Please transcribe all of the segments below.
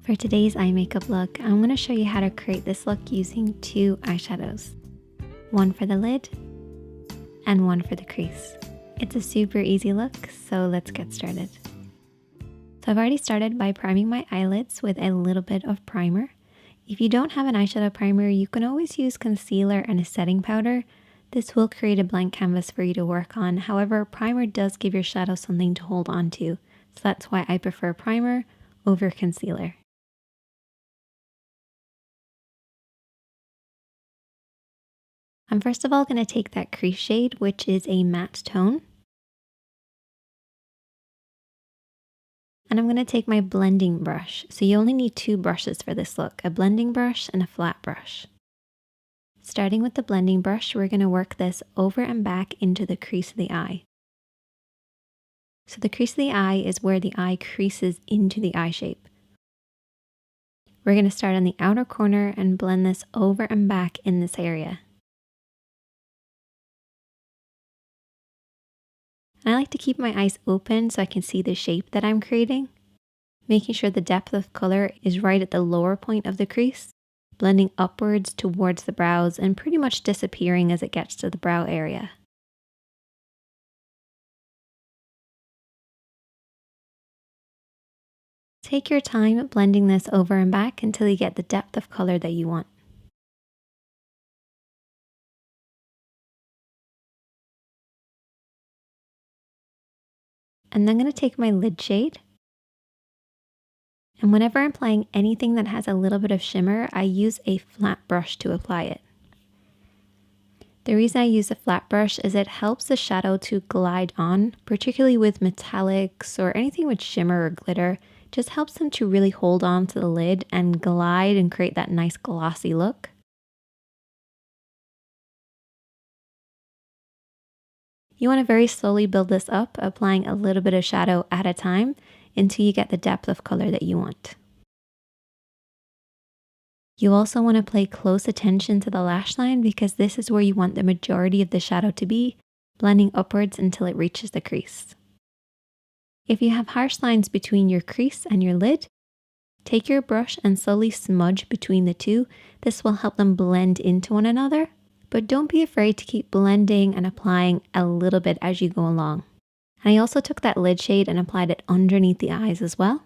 For today's eye makeup look, I'm going to show you how to create this look using two eyeshadows. One for the lid and one for the crease. It's a super easy look, so let's get started. So I've already started by priming my eyelids with a little bit of primer. If you don't have an eyeshadow primer, you can always use concealer and a setting powder. This will create a blank canvas for you to work on. However, primer does give your shadow something to hold on to. So that's why I prefer primer over concealer. I'm first of all going to take that crease shade, which is a matte tone. And I'm going to take my blending brush. So you only need two brushes for this look, a blending brush and a flat brush. Starting with the blending brush, we're going to work this over and back into the crease of the eye. So the crease of the eye is where the eye creases into the eye shape. We're going to start on the outer corner and blend this over and back in this area. And I like to keep my eyes open so I can see the shape that I'm creating, making sure the depth of color is right at the lower point of the crease, blending upwards towards the brows and pretty much disappearing as it gets to the brow area. Take your time blending this over and back until you get the depth of color that you want. And then I'm going to take my lid shade. And whenever I'm applying anything that has a little bit of shimmer, I use a flat brush to apply it. The reason I use a flat brush is it helps the shadow to glide on, particularly with metallics or anything with shimmer or glitter. It just helps them to really hold on to the lid and glide and create that nice glossy look. You want to very slowly build this up, applying a little bit of shadow at a time until you get the depth of color that you want. You also want to pay close attention to the lash line because this is where you want the majority of the shadow to be, blending upwards until it reaches the crease. If you have harsh lines between your crease and your lid, take your brush and slowly smudge between the two. This will help them blend into one another. But don't be afraid to keep blending and applying a little bit as you go along. And I also took that lid shade and applied it underneath the eyes as well.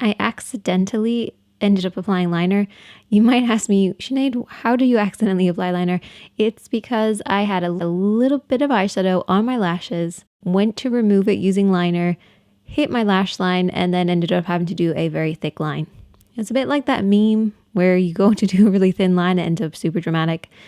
I accidentally ended up applying liner. You might ask me, Sinead, how do you accidentally apply liner? It's because I had a little bit of eyeshadow on my lashes, went to remove it using liner, hit my lash line, and then ended up having to do a very thick line. It's a bit like that meme where you go to do a really thin line and it ends up super dramatic.